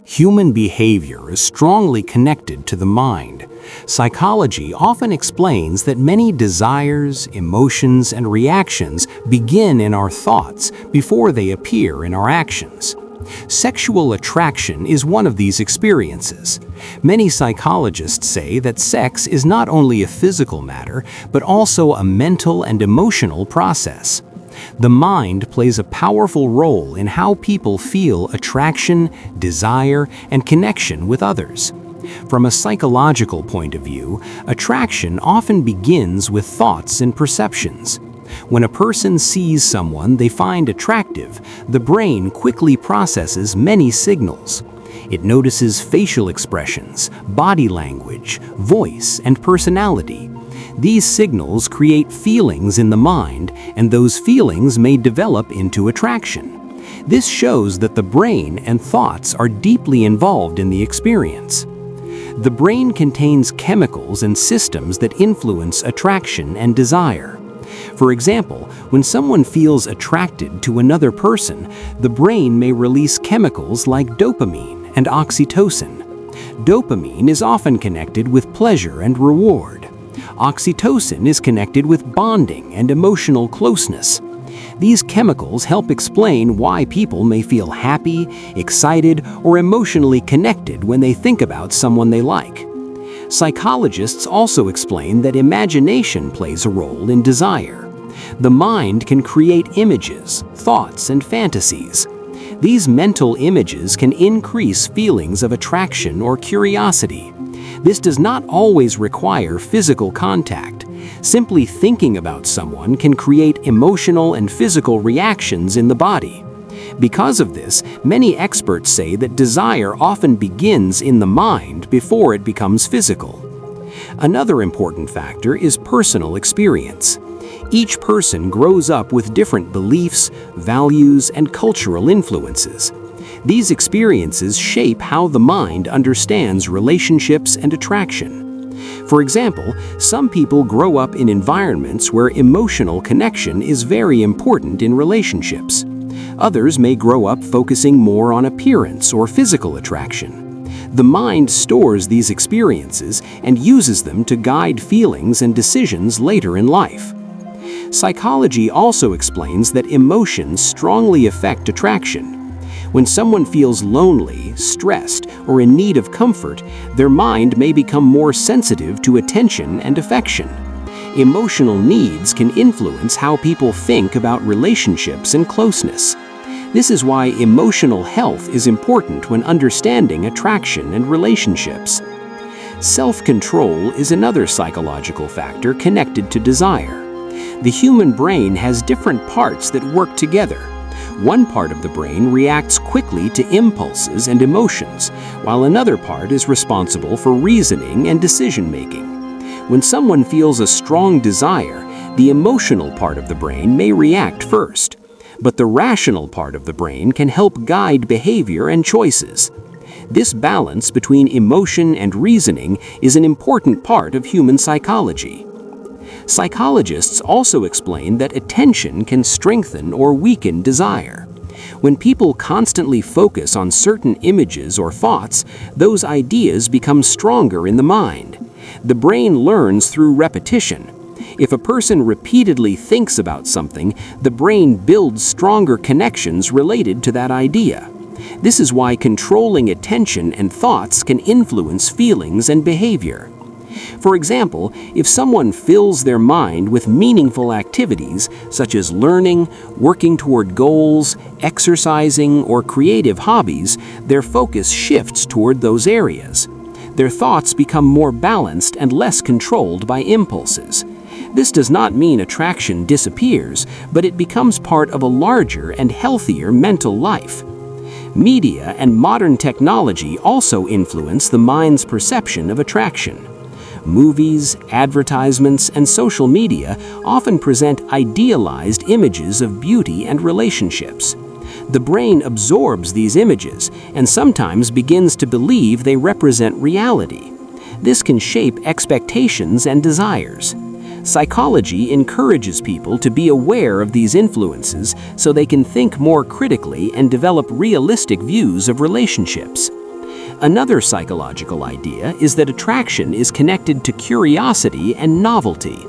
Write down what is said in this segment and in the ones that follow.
Human behavior is strongly connected to the mind. Psychology often explains that many desires, emotions, and reactions begin in our thoughts before they appear in our actions. Sexual attraction is one of these experiences. Many psychologists say that sex is not only a physical matter, but also a mental and emotional process. The mind plays a powerful role in how people feel attraction, desire, and connection with others. From a psychological point of view, attraction often begins with thoughts and perceptions. When a person sees someone they find attractive, the brain quickly processes many signals. It notices facial expressions, body language, voice, and personality. These signals create feelings in the mind, and those feelings may develop into attraction. This shows that the brain and thoughts are deeply involved in the experience. The brain contains chemicals and systems that influence attraction and desire. For example, when someone feels attracted to another person, the brain may release chemicals like dopamine and oxytocin. Dopamine is often connected with pleasure and reward. Oxytocin is connected with bonding and emotional closeness. These chemicals help explain why people may feel happy, excited, or emotionally connected when they think about someone they like. Psychologists also explain that imagination plays a role in desire. The mind can create images, thoughts, and fantasies. These mental images can increase feelings of attraction or curiosity. This does not always require physical contact. Simply thinking about someone can create emotional and physical reactions in the body. Because of this, many experts say that desire often begins in the mind before it becomes physical. Another important factor is personal experience. Each person grows up with different beliefs, values, and cultural influences. These experiences shape how the mind understands relationships and attraction. For example, some people grow up in environments where emotional connection is very important in relationships. Others may grow up focusing more on appearance or physical attraction. The mind stores these experiences and uses them to guide feelings and decisions later in life. Psychology also explains that emotions strongly affect attraction. When someone feels lonely, stressed, or in need of comfort, their mind may become more sensitive to attention and affection. Emotional needs can influence how people think about relationships and closeness. This is why emotional health is important when understanding attraction and relationships. Self-control is another psychological factor connected to desire. The human brain has different parts that work together. One part of the brain reacts quickly to impulses and emotions, while another part is responsible for reasoning and decision-making. When someone feels a strong desire, the emotional part of the brain may react first, but the rational part of the brain can help guide behavior and choices. This balance between emotion and reasoning is an important part of human psychology. Psychologists also explain that attention can strengthen or weaken desire. When people constantly focus on certain images or thoughts, those ideas become stronger in the mind. The brain learns through repetition. If a person repeatedly thinks about something, the brain builds stronger connections related to that idea. This is why controlling attention and thoughts can influence feelings and behavior. For example, if someone fills their mind with meaningful activities such as learning, working toward goals, exercising, or creative hobbies, their focus shifts toward those areas. Their thoughts become more balanced and less controlled by impulses. This does not mean attraction disappears, but it becomes part of a larger and healthier mental life. Media and modern technology also influence the mind's perception of attraction. Movies, advertisements, and social media often present idealized images of beauty and relationships. The brain absorbs these images and sometimes begins to believe they represent reality. This can shape expectations and desires. Psychology encourages people to be aware of these influences so they can think more critically and develop realistic views of relationships. Another psychological idea is that attraction is connected to curiosity and novelty.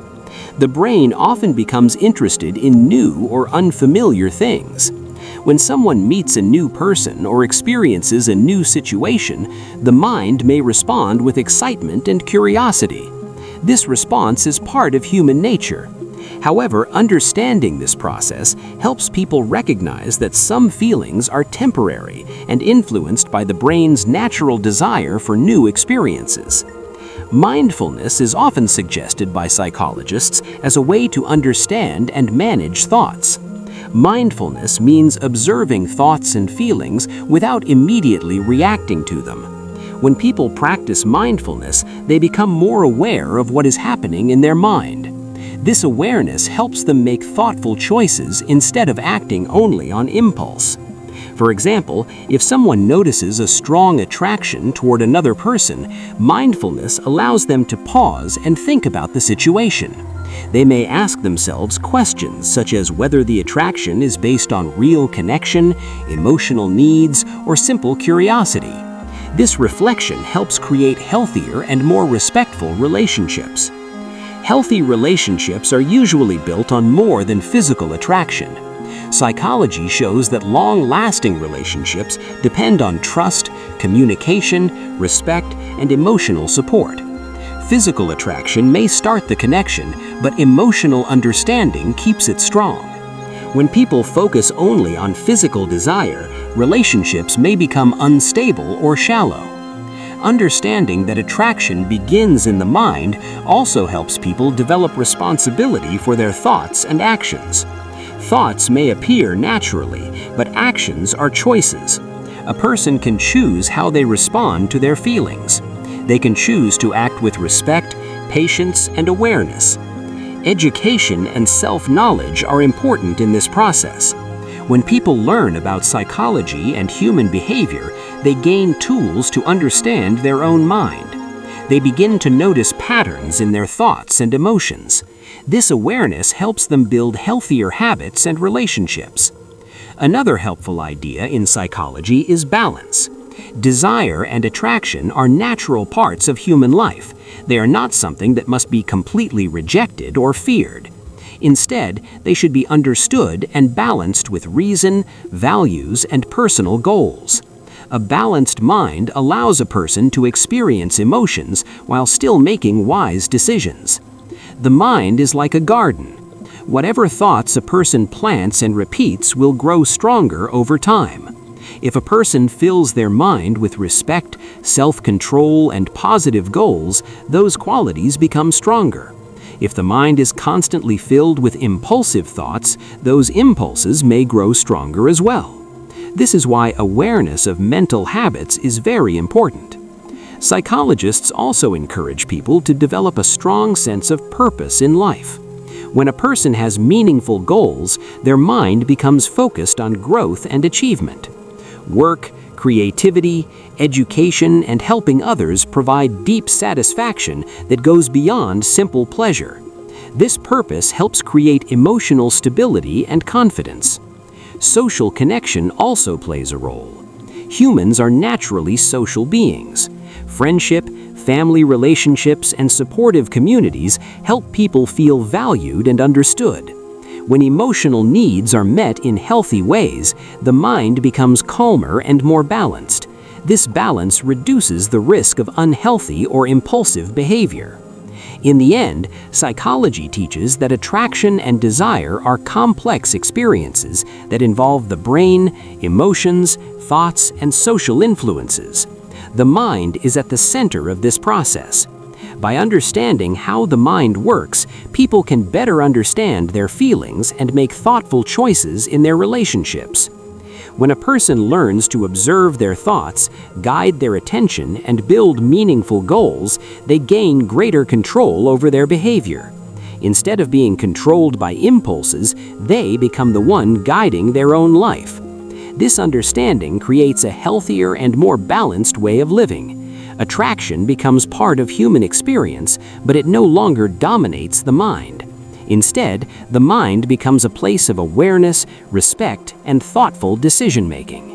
The brain often becomes interested in new or unfamiliar things. When someone meets a new person or experiences a new situation, the mind may respond with excitement and curiosity. This response is part of human nature. However, understanding this process helps people recognize that some feelings are temporary and influenced by the brain's natural desire for new experiences. Mindfulness is often suggested by psychologists as a way to understand and manage thoughts. Mindfulness means observing thoughts and feelings without immediately reacting to them. When people practice mindfulness, they become more aware of what is happening in their mind. This awareness helps them make thoughtful choices instead of acting only on impulse. For example, if someone notices a strong attraction toward another person, mindfulness allows them to pause and think about the situation. They may ask themselves questions such as whether the attraction is based on real connection, emotional needs, or simple curiosity. This reflection helps create healthier and more respectful relationships. Healthy relationships are usually built on more than physical attraction. Psychology shows that long-lasting relationships depend on trust, communication, respect, and emotional support. Physical attraction may start the connection, but emotional understanding keeps it strong. When people focus only on physical desire, relationships may become unstable or shallow. Understanding that attraction begins in the mind also helps people develop responsibility for their thoughts and actions. Thoughts may appear naturally, but actions are choices. A person can choose how they respond to their feelings. They can choose to act with respect, patience, and awareness. Education and self-knowledge are important in this process. When people learn about psychology and human behavior, they gain tools to understand their own mind. They begin to notice patterns in their thoughts and emotions. This awareness helps them build healthier habits and relationships. Another helpful idea in psychology is balance. Desire and attraction are natural parts of human life. They are not something that must be completely rejected or feared. Instead, they should be understood and balanced with reason, values, and personal goals. A balanced mind allows a person to experience emotions while still making wise decisions. The mind is like a garden. Whatever thoughts a person plants and repeats will grow stronger over time. If a person fills their mind with respect, self-control, and positive goals, those qualities become stronger. If the mind is constantly filled with impulsive thoughts, those impulses may grow stronger as well. This is why awareness of mental habits is very important. Psychologists also encourage people to develop a strong sense of purpose in life. When a person has meaningful goals, their mind becomes focused on growth and achievement. Work, creativity, education, and helping others provide deep satisfaction that goes beyond simple pleasure. This purpose helps create emotional stability and confidence. Social connection also plays a role. Humans are naturally social beings. Friendship, family relationships, and supportive communities help people feel valued and understood. When emotional needs are met in healthy ways, the mind becomes calmer and more balanced. This balance reduces the risk of unhealthy or impulsive behavior. In the end, psychology teaches that attraction and desire are complex experiences that involve the brain, emotions, thoughts, and social influences. The mind is at the center of this process. By understanding how the mind works, people can better understand their feelings and make thoughtful choices in their relationships. When a person learns to observe their thoughts, guide their attention, and build meaningful goals, they gain greater control over their behavior. Instead of being controlled by impulses, they become the one guiding their own life. This understanding creates a healthier and more balanced way of living. Attraction becomes part of human experience, but it no longer dominates the mind. Instead, the mind becomes a place of awareness, respect, and thoughtful decision-making.